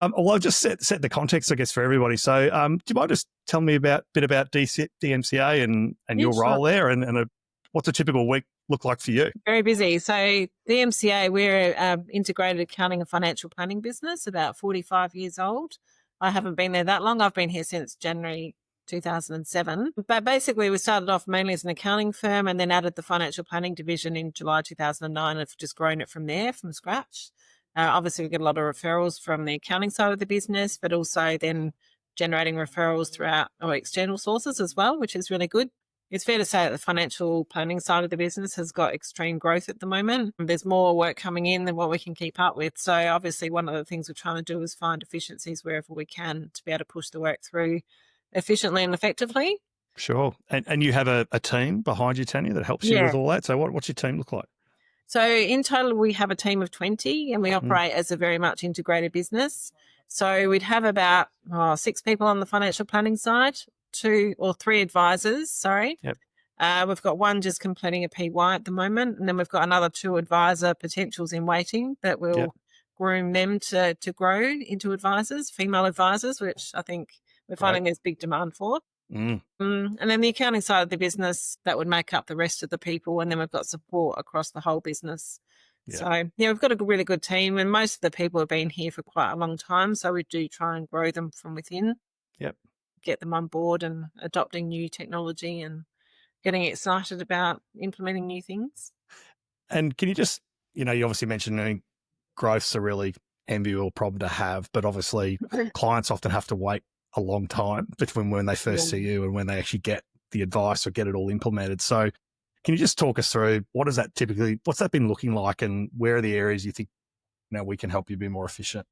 Well, I'll just set the context, I guess, for everybody. So do you mind just telling me a bit about DMCA and your role there and what's a typical week look like for you? Very busy. So DMCA, we're an integrated accounting and financial planning business, about 45 years old. I haven't been there that long. I've been here since January 2007. But basically, we started off mainly as an accounting firm and then added the financial planning division in July 2009 and have just grown it from there, from scratch. Obviously, we get a lot of referrals from the accounting side of the business, but also then generating referrals throughout our external sources as well, which is really good. It's fair to say that the financial planning side of the business has got extreme growth at the moment. There's more work coming in than what we can keep up with. So obviously one of the things we're trying to do is find efficiencies wherever we can to be able to push the work through efficiently and effectively. Sure. And you have a team behind you, Tania, that helps you with all that. So what's your team look like? So in total, we have a team of 20 and we operate as a very much integrated business. So we'd have about 6 people on the financial planning side, 2 or 3 advisors, Yep. We've got 1 just completing a PY at the moment, and then we've got another 2 advisor potentials in waiting that will groom them to grow into advisors, female advisors, which I think we're finding there's big demand for. And then the accounting side of the business, that would make up the rest of the people. And then we've got support across the whole business. Yeah. So, we've got a really good team and most of the people have been here for quite a long time. So we do try and grow them from within. Yep. Get them on board and adopting new technology and getting excited about implementing new things. And can you just, you obviously mentioned growth's a really enviable problem to have, but obviously clients often have to wait a long time between when they first see you and when they actually get the advice or get it all implemented. So can you just talk us through what's that been looking like and where are the areas you think we can help you be more efficient?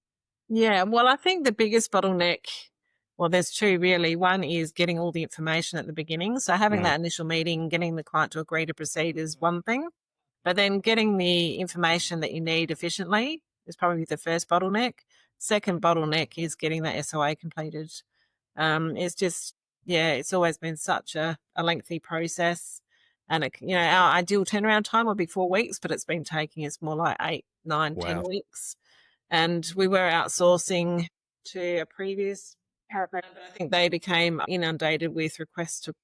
Yeah, well, I think the biggest bottleneck, there's 2 really. One is getting all the information at the beginning. So having that initial meeting, getting the client to agree to proceed is one thing, but then getting the information that you need efficiently is probably the first bottleneck. Second bottleneck is getting that SOA completed. It's just, it's always been such a lengthy process. And, our ideal turnaround time would be 4 weeks, but it's been taking us more like 8, 9, 10 weeks. And we were outsourcing to a previous partner, but I think they became inundated with requests to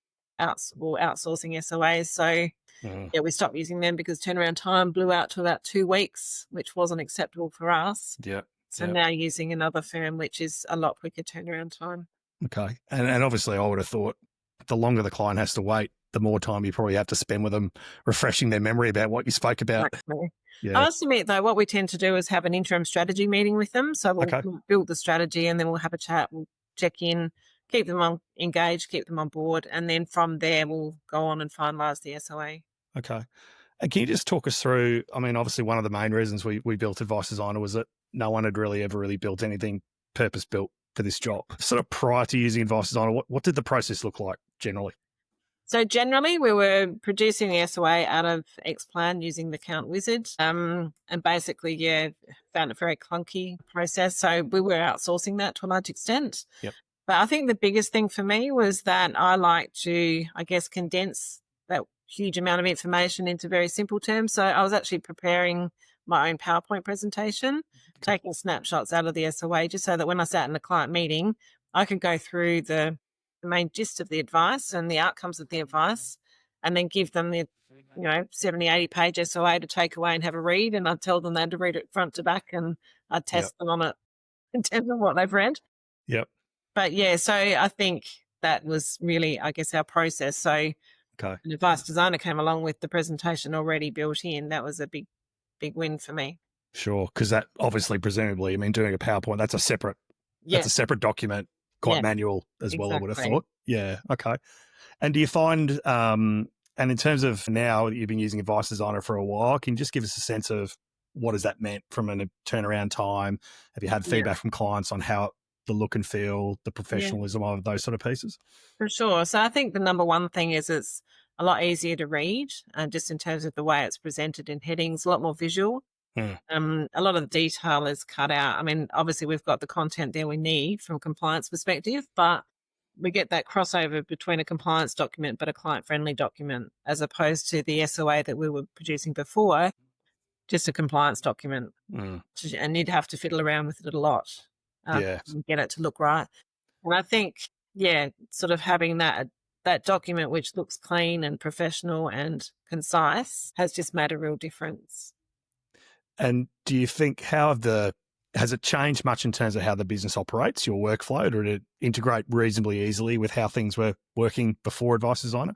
outsourcing SOAs. So, we stopped using them because turnaround time blew out to about 2 weeks, which wasn't acceptable for us. Yeah. So now using another firm, which is a lot quicker turnaround time. Okay. And obviously I would have thought the longer the client has to wait, the more time you probably have to spend with them refreshing their memory about what you spoke about. Exactly. Yeah. I must admit, though, what we tend to do is have an interim strategy meeting with them. So we'll build the strategy and then we'll have a chat, we'll check in, keep them engaged, keep them on board. And then from there, we'll go on and finalise the SOA. Okay. And can you just talk us through, obviously one of the main reasons we built Advice Designer was that no one had ever built anything purpose-built for this job. Sort of prior to using Advice Designer, what did the process look like generally? So generally, we were producing the SOA out of xplan using the Count Wizard, and basically, found it very clunky process. So we were outsourcing that to a large extent. Yep. But I think the biggest thing for me was that I like to, condense that huge amount of information into very simple terms. So I was actually preparing my own PowerPoint presentation, taking snapshots out of the SOA just so that when I sat in a client meeting, I could go through the main gist of the advice and the outcomes of the advice and then give them the 70, 80 page SOA to take away and have a read. And I'd tell them they had to read it front to back and I'd test them on it in terms of what they've read. Yep. But so I think that was really, our process. So an Advice Designer came along with the presentation already built in. That was a big win for me. Sure. Because that obviously, presumably, doing a PowerPoint, that's a separate document, quite manual as well, I would have thought. Yeah. Okay. And do you find, and in terms of now that you've been using Advice Designer for a while, can you just give us a sense of what has that meant from a turnaround time? Have you had feedback from clients on how the look and feel, the professionalism of those sort of pieces? For sure. So I think the number one thing is it's a lot easier to read, just in terms of the way it's presented in headings, a lot more visual. A lot of the detail is cut out. Obviously we've got the content there we need from a compliance perspective, but we get that crossover between a compliance document but a client-friendly document as opposed to the SOA that we were producing before, just a compliance document. And you'd have to fiddle around with it a lot. Yeah. and get it to look right. And I think, sort of having that document which looks clean and professional and concise has just made a real difference. And do you think has it changed much in terms of how the business operates, your workflow, or did it integrate reasonably easily with how things were working before Advice Designer?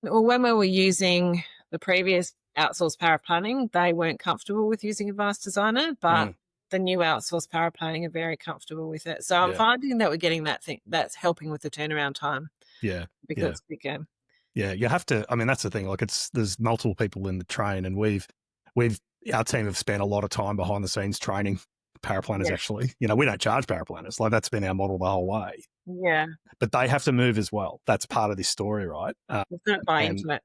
Well, when we were using the previous outsourced power planning, they weren't comfortable with using Advice Designer, but the new outsourced power planning are very comfortable with it. So I'm finding that we're getting that thing that's helping with the turnaround time. Yeah. Because it's quicker. Yeah, you have to. I mean, that's the thing. Like, there's multiple people in the train, and our team have spent a lot of time behind the scenes training paraplanners. Actually, we don't charge paraplanners. Like, that's been our model the whole way. Yeah, but they have to move as well. That's part of this story, right? It's not buy into it.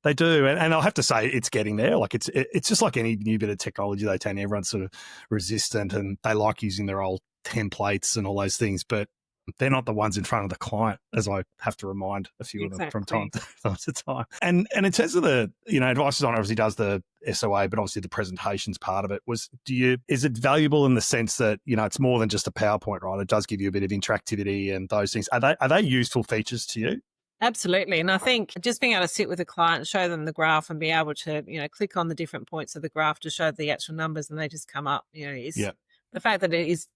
They do, and I'll have to say it's getting there. Like, it's just like any new bit of technology. They tend everyone's sort of resistant, and they like using their old templates and all those things, but they're not the ones in front of the client, as I have to remind a few of them from time to time. And in terms of the, Advice Designer obviously does the SOA, but obviously the presentations part of it is it valuable in the sense that, it's more than just a PowerPoint, right? It does give you a bit of interactivity and those things. Are they useful features to you? Absolutely. And I think just being able to sit with a client, show them the graph and be able to, click on the different points of the graph to show the actual numbers and they just come up, the fact that it is,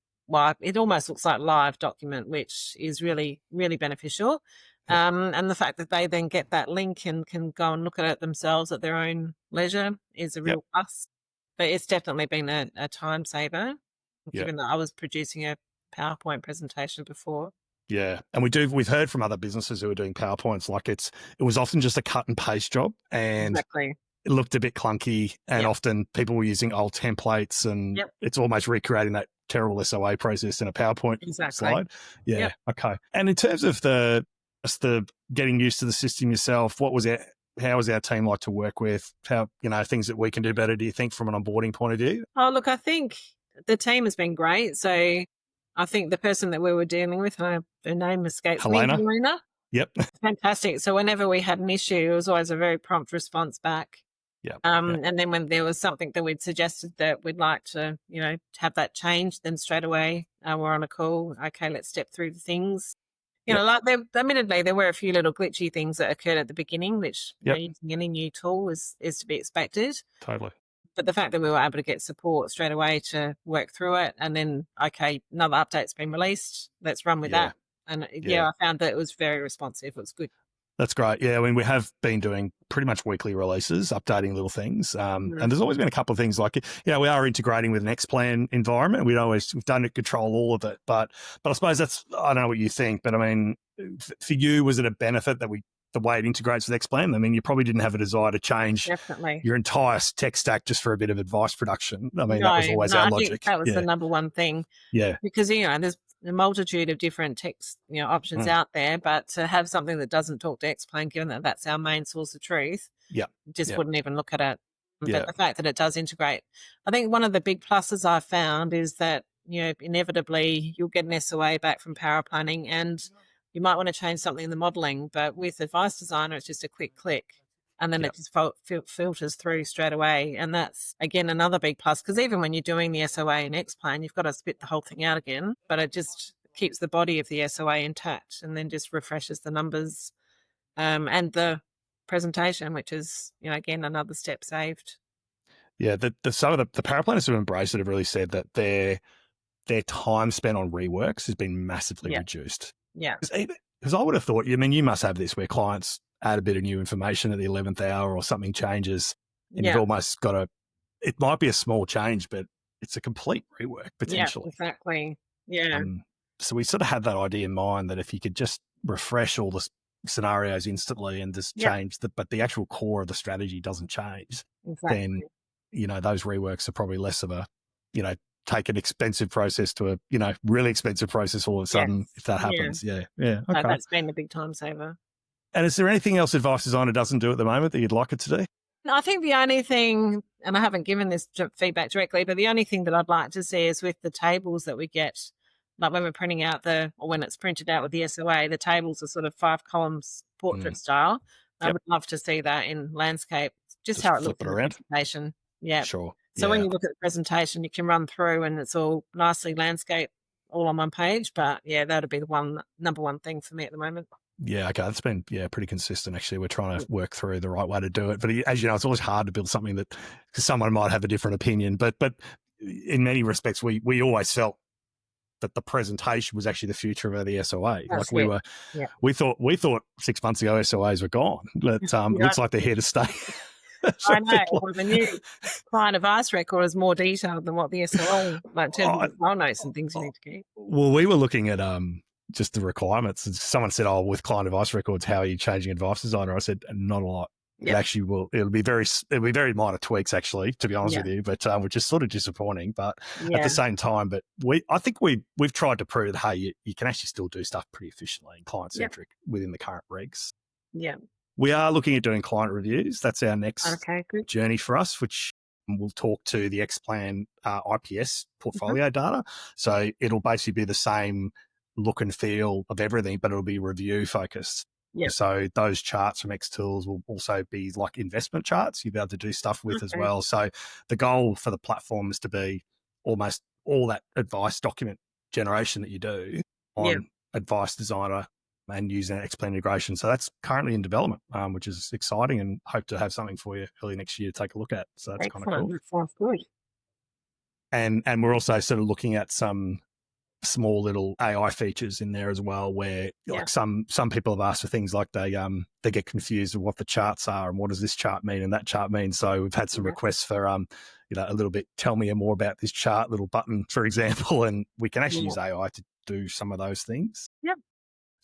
it almost looks like live document, which is really, really beneficial. And the fact that they then get that link and can go and look at it themselves at their own leisure is a real plus. But it's definitely been a time saver, given that I was producing a PowerPoint presentation before. Yeah. And we've heard from other businesses who are doing PowerPoints, like it was often just a cut and paste job, and exactly. It looked a bit clunky, and often people were using old templates, and it's almost recreating that terrible SOA process in a PowerPoint slide. Yeah. Yep. Okay. And in terms of the getting used to the system yourself, how was our team like to work with? How, things that we can do better, do you think, from an onboarding point of view? Oh, look, I think the team has been great. So I think the person that we were dealing with, her name escapes me, Helena. Yep. Fantastic. So whenever we had an issue, it was always a very prompt response back. Yeah. And then when there was something that we'd suggested that we'd like to, have that changed, then straight away we're on a call. Okay, let's step through the things. Admittedly, there were a few little glitchy things that occurred at the beginning, which using any new tool is to be expected. Totally. But the fact that we were able to get support straight away to work through it, and then, okay, another update's been released, let's run with that. And I found that it was very responsive. It was good. That's great. Yeah, I mean, we have been doing pretty much weekly releases, updating little things. And there's always been a couple of things like, we are integrating with an xplan environment. We don't control all of it. But I suppose I don't know what you think, but I mean, for you, was it a benefit that the way it integrates with xplan? I mean, you probably didn't have a desire to change your entire tech stack just for a bit of advice production. I mean, that was always our logic. I think that was the number one thing. Yeah. Because, there's a multitude of different text, options out there, but to have something that doesn't talk to xplan, given that that's our main source of truth, wouldn't even look at it. But the fact that it does integrate, I think one of the big pluses I've found is that, inevitably you'll get an SOA back from power planning and you might want to change something in the modeling, but with Advice Designer, it's just a quick click. And then it just filters through straight away. And that's, again, another big plus, because even when you're doing the SOA in xplan, you've got to spit the whole thing out again, but it just keeps the body of the SOA intact and then just refreshes the numbers and the presentation, which is, again, another step saved. Yeah, some of the power planners who embraced it have really said that their time spent on reworks has been massively reduced. Yeah. Because I would have thought, you must have this where clients add a bit of new information at the 11th hour or something changes, and you've almost got it might be a small change, but it's a complete rework potentially. Yeah, exactly. Yeah. So we sort of had that idea in mind that if you could just refresh all the scenarios instantly and just change but the actual core of the strategy doesn't change, then, those reworks are probably less of a, take an expensive process to a, really expensive process all of a sudden if that happens. Yeah. Okay. That's been a big time saver. And is there anything else Advice Designer doesn't do at the moment that you'd like it to do? No, I think the only thing, and I haven't given this feedback directly, but the only thing that I'd like to see is with the tables that we get, like when we're printing out or when it's printed out with the SOA, the tables are sort of 5 columns portrait style. I would love to see that in landscape, just how it looks in the presentation. Yeah. Sure. So when you look at the presentation, you can run through and it's all nicely landscape all on one page. But yeah, that'd be the number one thing for me at the moment. Yeah, okay. That's been pretty consistent actually. We're trying to work through the right way to do it. But as you know, it's always hard to build something that, because someone might have a different opinion. But in many respects, we always felt that the presentation was actually the future of the SOA. That's we thought 6 months ago SOAs were gone. But looks like they're here to stay. I know. Well, the new client advice record is more detailed than what the SOA, like in terms of file notes and things you need to keep. Well, we were looking at just the requirements. Someone said, "Oh, with client advice records, how are you changing advice designer?" I said, "Not a lot. It actually will. It'll be very minor tweaks, actually, to be honest with you. But which is sort of disappointing. But at the same time, I think we've tried to prove that hey, you can actually still do stuff pretty efficiently and client centric within the current regs. Yeah. We are looking at doing client reviews. That's our next journey for us, which we'll talk to the xplan IPS portfolio data. So it'll basically be the same look and feel of everything, but it'll be review focused. Yeah. So those charts from Xtools will also be like investment charts you'll be able to do stuff with as well. So the goal for the platform is to be almost all that advice document generation that you do on Advice Designer and using xplan integration. So that's currently in development, which is exciting, and hope to have something for you early next year to take a look at. So that's kind of cool. That sounds good. And we're also sort of looking at some small little AI features in there as well, where like some people have asked for things like they get confused with what the charts are and what does this chart mean and that chart mean. So we've had some requests for a little bit, tell me more about this chart, little button, for example, and we can actually use AI to do some of those things. Yep.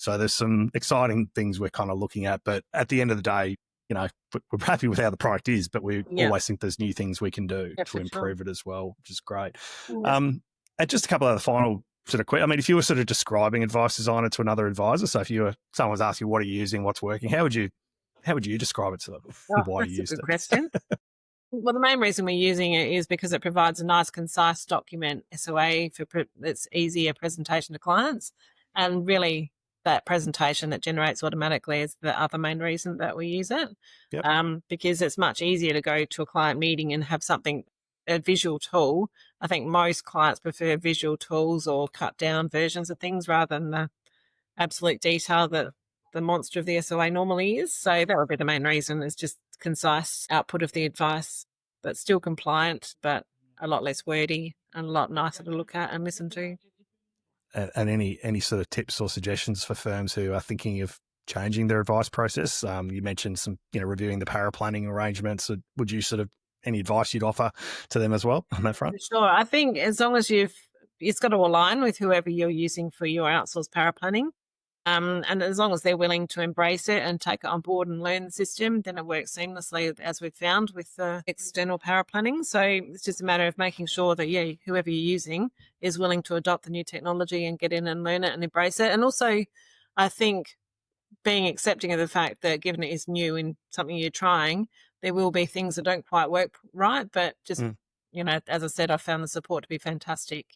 So there's some exciting things we're kind of looking at, but at the end of the day, we're happy with how the product is, but we always think there's new things we can do to improve it as well, which is great. And just a couple of the final sort of quick. I mean, if you were sort of describing Advice Designer to another advisor, so if someone was asking what are you using, what's working, how would you describe it to them? Why you used it? Question. Well, the main reason we're using it is because it provides a nice, concise document SOA it's easier presentation to clients, and really that presentation that generates automatically is the other main reason that we use it. Because it's much easier to go to a client meeting and have a visual tool. I think most clients prefer visual tools or cut down versions of things rather than the absolute detail that the monster of the SOA normally is. So that would be the main reason, is just concise output of the advice, but still compliant, but a lot less wordy and a lot nicer to look at and listen to. And any sort of tips or suggestions for firms who are thinking of changing their advice process? You mentioned some, reviewing the power planning arrangements. Would you sort of, any advice you'd offer to them as well on that front? Sure. I think as long as it's got to align with whoever you're using for your outsourced power planning. And as long as they're willing to embrace it and take it on board and learn the system, then it works seamlessly, as we've found with the external power planning. So it's just a matter of making sure that, whoever you're using is willing to adopt the new technology and get in and learn it and embrace it. And also, I think being accepting of the fact that given it is new and something you're trying, there will be things that don't quite work right. But just, as I said, I found the support to be fantastic,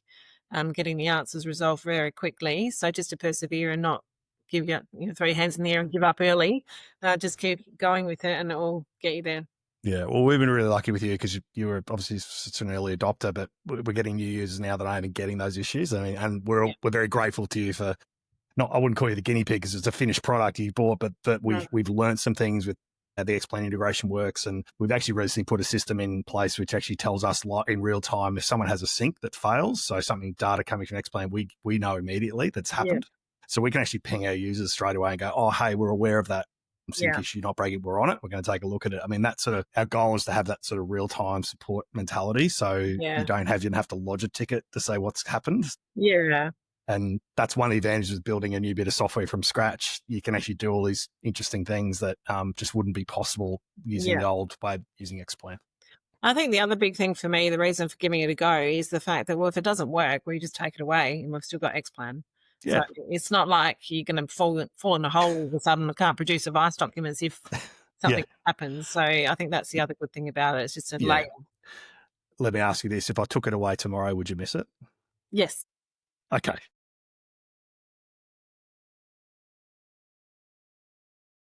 getting the answers resolved very quickly. So just to persevere and not give you throw your hands in the air and give up early. Just keep going with it and it will get you there. Yeah, well, we've been really lucky with you because you were obviously such an early adopter, but we're getting new users now that aren't even getting those issues. I mean, and we're very grateful to you for, I wouldn't call you the guinea pig because it's a finished product you bought, but we've learned some things with how the xplan integration works, and we've actually recently put a system in place which actually tells us in real time if someone has a sync that fails, so data coming from xplan, we know immediately that's happened. So we can actually ping our users straight away and go, oh, hey, we're aware of that sync issue not breaking, we're on it, we're going to take a look at it. I mean, that's sort of our goal is to have that sort of real-time support mentality, so you don't have to lodge a ticket to say what's happened. And that's one of the advantages of building a new bit of software from scratch. You can actually do all these interesting things that just wouldn't be possible using the old way of using xplan. I think the other big thing for me, the reason for giving it a go, is the fact that, well, if it doesn't work, we just take it away and we've still got xplan. So it's not like you're going to fall in a hole all of a sudden and can't produce advice documents if something happens. So I think that's the other good thing about it. It's just a layer. Let me ask you this. If I took it away tomorrow, would you miss it? Yes. Okay.